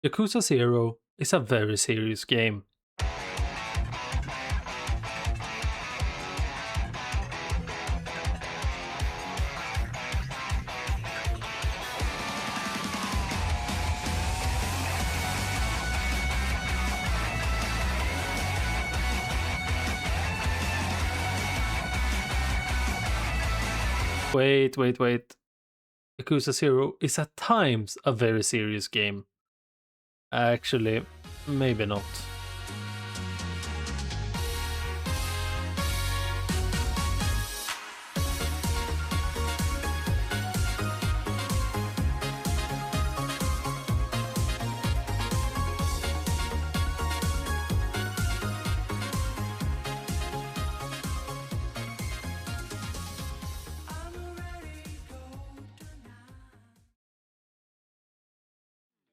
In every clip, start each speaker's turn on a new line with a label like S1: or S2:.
S1: Yakuza 0 is a very serious game. Wait. Yakuza 0 is at times a very serious game. Actually, maybe not.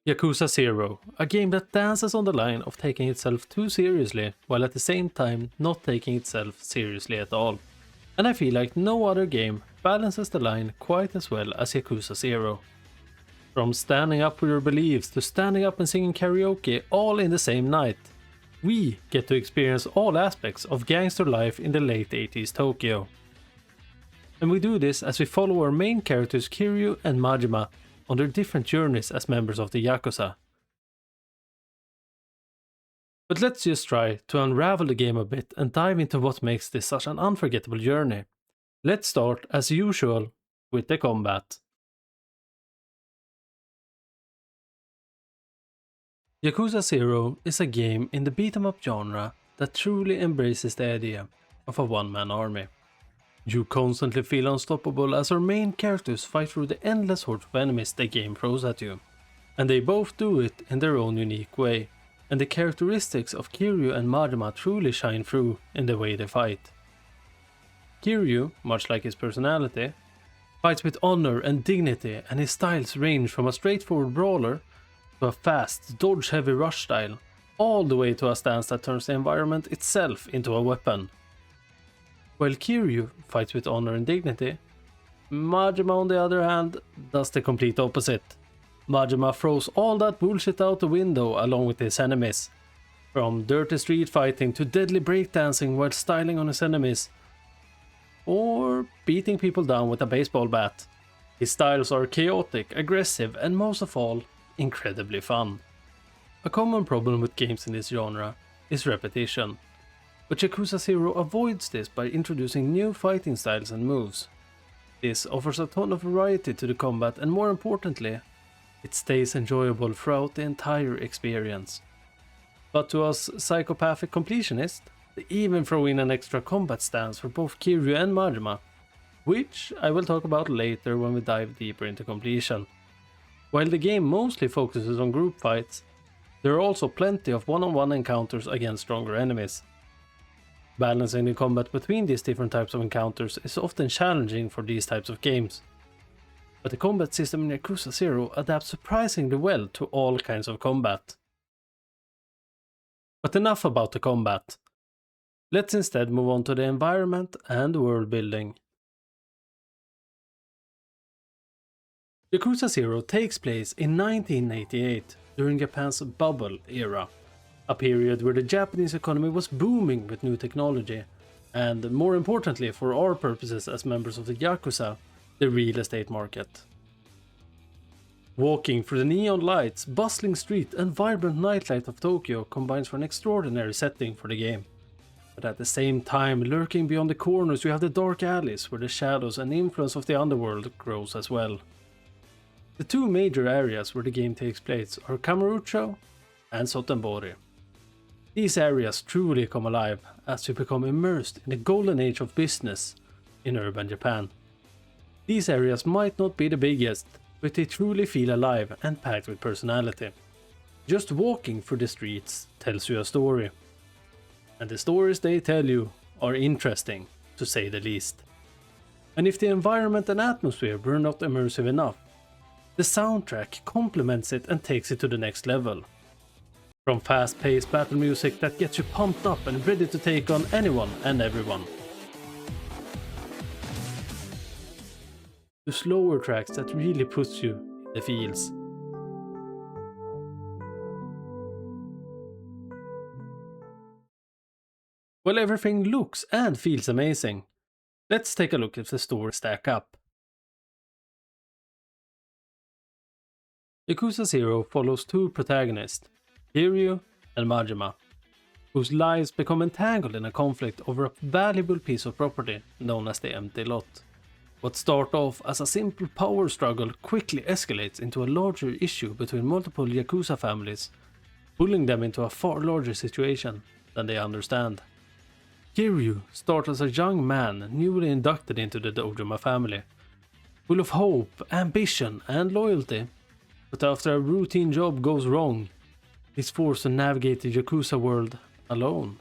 S1: Yakuza 0, a game that dances on the line of taking itself too seriously while at the same time not taking itself seriously at all. And I feel like no other game balances the line quite as well as Yakuza 0. From standing up for your beliefs to standing up and singing karaoke all in the same night, we get to experience all aspects of gangster life in the late 80s Tokyo. And we do this as we follow our main characters Kiryu and Majima on their different journeys as members of the Yakuza. But let's just try to unravel the game a bit and dive into what makes this such an unforgettable journey. Let's start, as usual, with the combat. Yakuza 0 is a game in the beat-em-up genre that truly embraces the idea of a one-man army. You constantly feel unstoppable as our main characters fight through the endless horde of enemies the game throws at you. And they both do it in their own unique way, and the characteristics of Kiryu and Majima truly shine through in the way they fight. Kiryu, much like his personality, fights with honor and dignity, and his styles range from a straightforward brawler to a fast, dodge-heavy rush style, all the way to a stance that turns the environment itself into a weapon. While Kiryu fights with honor and dignity, Majima on the other hand does the complete opposite. Majima throws all that bullshit out the window along with his enemies. From dirty street fighting to deadly breakdancing while styling on his enemies, or beating people down with a baseball bat. His styles are chaotic, aggressive, and most of all, incredibly fun. A common problem with games in this genre is repetition. But Yakuza 0 avoids this by introducing new fighting styles and moves. This offers a ton of variety to the combat, and more importantly, it stays enjoyable throughout the entire experience. But to us psychopathic completionists, they even throw in an extra combat stance for both Kiryu and Majima, which I will talk about later when we dive deeper into completion. While the game mostly focuses on group fights, there are also plenty of one-on-one encounters against stronger enemies. Balancing the combat between these different types of encounters is often challenging for these types of games. But the combat system in Yakuza 0 adapts surprisingly well to all kinds of combat. But enough about the combat. Let's instead move on to the environment and world building. Yakuza 0 takes place in 1988 during Japan's bubble era. A period where the Japanese economy was booming with new technology, and more importantly for our purposes as members of the Yakuza, the real estate market. Walking through the neon lights, bustling street and vibrant nightlife of Tokyo combines for an extraordinary setting for the game. But at the same time, lurking beyond the corners you have the dark alleys where the shadows and influence of the underworld grows as well. The two major areas where the game takes place are Kamurocho and Sotenbori. These areas truly come alive as you become immersed in the golden age of business in urban Japan. These areas might not be the biggest, but they truly feel alive and packed with personality. Just walking through the streets tells you a story. And the stories they tell you are interesting, to say the least. And if the environment and atmosphere were not immersive enough, the soundtrack complements it and takes it to the next level. From fast-paced battle music that gets you pumped up and ready to take on anyone and everyone, to slower tracks that really puts you in the feels. while everything looks and feels amazing. Let's take a look if the stories stack up. Yakuza 0 follows two protagonists, Kiryu and Majima, whose lives become entangled in a conflict over a valuable piece of property known as the Empty Lot. What starts off as a simple power struggle quickly escalates into a larger issue between multiple Yakuza families, pulling them into a far larger situation than they understand. Kiryu starts as a young man newly inducted into the Dojima family, full of hope, ambition and loyalty, but after a routine job goes wrong, he's forced to navigate the Yakuza world alone,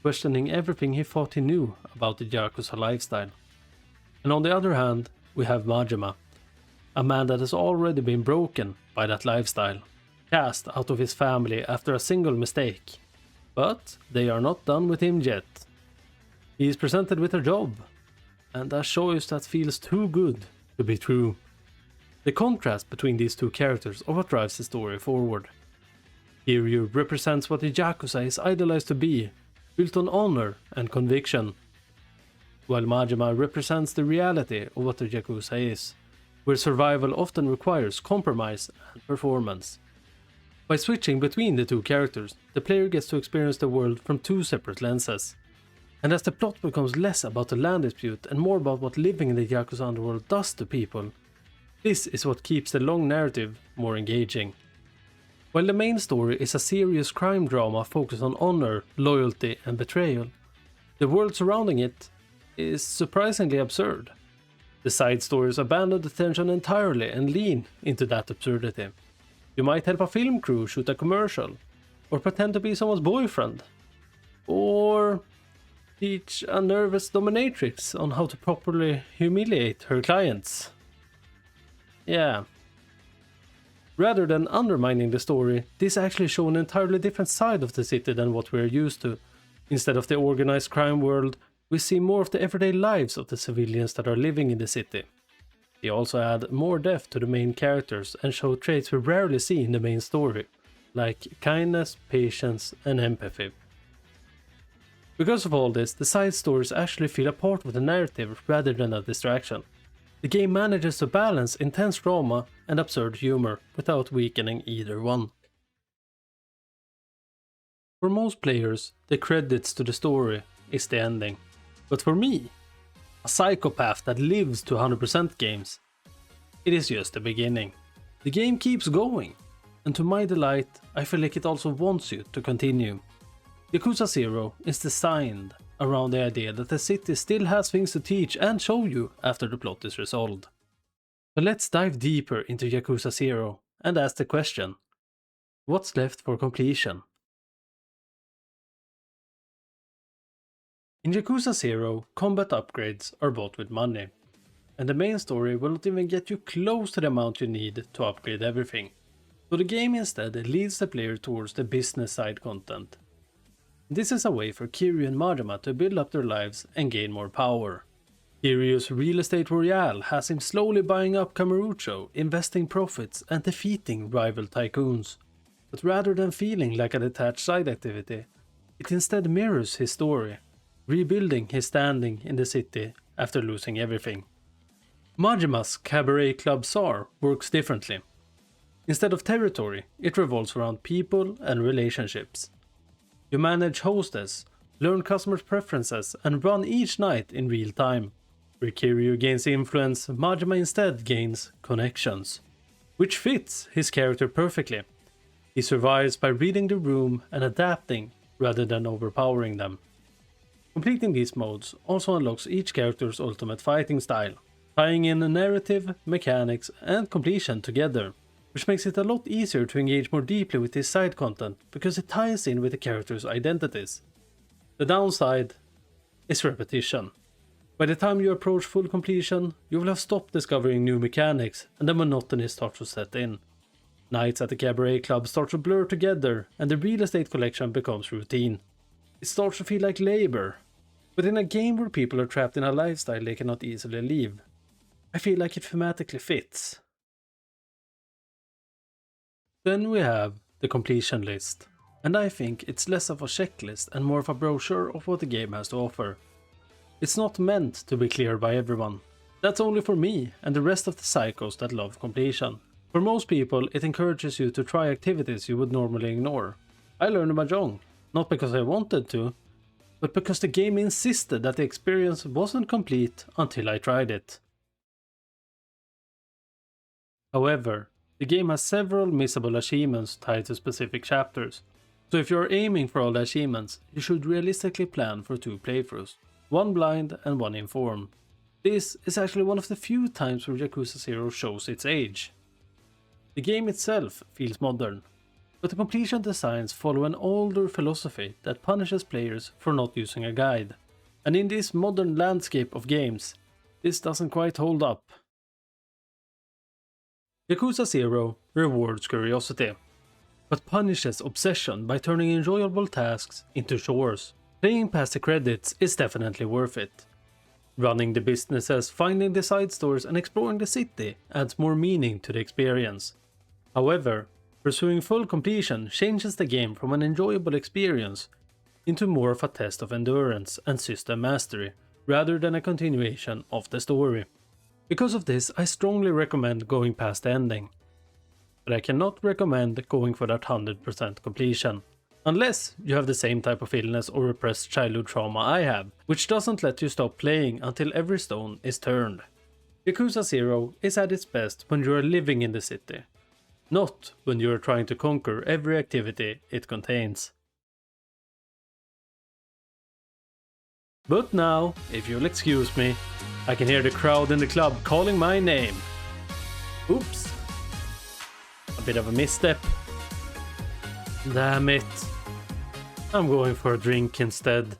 S1: questioning everything he thought he knew about the Yakuza lifestyle. And on the other hand, we have Majima, a man that has already been broken by that lifestyle, cast out of his family after a single mistake. But they are not done with him yet. He is presented with a job, and a choice that feels too good to be true. The contrast between these two characters are what drives the story forward. Kiryu represents what the Yakuza is idolized to be, built on honor and conviction, while Majima represents the reality of what the Yakuza is, where survival often requires compromise and performance. By switching between the two characters, the player gets to experience the world from two separate lenses. And as the plot becomes less about the land dispute and more about what living in the Yakuza underworld does to people, this is what keeps the long narrative more engaging. While the main story is a serious crime drama focused on honor, loyalty and betrayal, the world surrounding it is surprisingly absurd. The side stories abandon the tension entirely and lean into that absurdity. You might help a film crew shoot a commercial, or pretend to be someone's boyfriend, or teach a nervous dominatrix on how to properly humiliate her clients. Yeah. Rather than undermining the story, this actually shows an entirely different side of the city than what we're used to. Instead of the organized crime world, we see more of the everyday lives of the civilians that are living in the city. They also add more depth to the main characters and show traits we rarely see in the main story, like kindness, patience, and empathy. Because of all this, the side stories actually feel a part of the narrative rather than a distraction. The game manages to balance intense drama and absurd humor without weakening either one. For most players, the credits to the story is the ending. But for me, a psychopath that lives to 100% games, it is just the beginning. The game keeps going, and to my delight, I feel like it also wants you to continue. Yakuza 0 is designed around the idea that the city still has things to teach and show you after the plot is resolved. But let's dive deeper into Yakuza 0 and ask the question, what's left for completion? In Yakuza 0, combat upgrades are bought with money, and the main story will not even get you close to the amount you need to upgrade everything. So the game instead leads the player towards the business side content. This is a way for Kiryu and Majima to build up their lives and gain more power. Kiryu's real estate royale has him slowly buying up Kamurocho, investing profits and defeating rival tycoons. But rather than feeling like a detached side activity, it instead mirrors his story, rebuilding his standing in the city after losing everything. Majima's cabaret club Tsar works differently. Instead of territory, it revolves around people and relationships. You manage hostess, learn customers' preferences, and run each night in real time. Where Kiryu gains influence, Majima instead gains connections, which fits his character perfectly. He survives by reading the room and adapting rather than overpowering them. Completing these modes also unlocks each character's ultimate fighting style, tying in a narrative, mechanics, and completion together, which makes it a lot easier to engage more deeply with this side content because it ties in with the characters' identities. The downside is repetition. By the time you approach full completion, you will have stopped discovering new mechanics and the monotony starts to set in. Nights at the cabaret club start to blur together and the real estate collection becomes routine. It starts to feel like labor. But in a game where people are trapped in a lifestyle they cannot easily leave, I feel like it thematically fits. Then we have the completion list. and I think it's less of a checklist and more of a brochure of what the game has to offer. It's not meant to be cleared by everyone. That's only for me and the rest of the psychos that love completion. For most people, it encourages you to try activities you would normally ignore. I learned Mahjong, not because I wanted to, but because the game insisted that the experience wasn't complete until I tried it. However, the game has several missable achievements tied to specific chapters, so if you're aiming for all the achievements, you should realistically plan for 2 playthroughs, one blind and one informed. This is actually one of the few times where Yakuza 0 shows its age. The game itself feels modern, but the completion designs follow an older philosophy that punishes players for not using a guide. And in this modern landscape of games, this doesn't quite hold up. Yakuza 0 rewards curiosity, but punishes obsession by turning enjoyable tasks into chores. Playing past the credits is definitely worth it. Running the businesses, finding the side stores and exploring the city adds more meaning to the experience. However, pursuing full completion changes the game from an enjoyable experience into more of a test of endurance and system mastery, rather than a continuation of the story. Because of this, I strongly recommend going past the ending, but I cannot recommend going for that 100% completion. Unless you have the same type of illness or repressed childhood trauma I have, which doesn't let you stop playing until every stone is turned. Yakuza 0 is at its best when you are living in the city, not when you are trying to conquer every activity it contains. But now, if you'll excuse me, I can hear the crowd in the club calling my name. Oops. A bit of a misstep. Damn it. I'm going for a drink instead.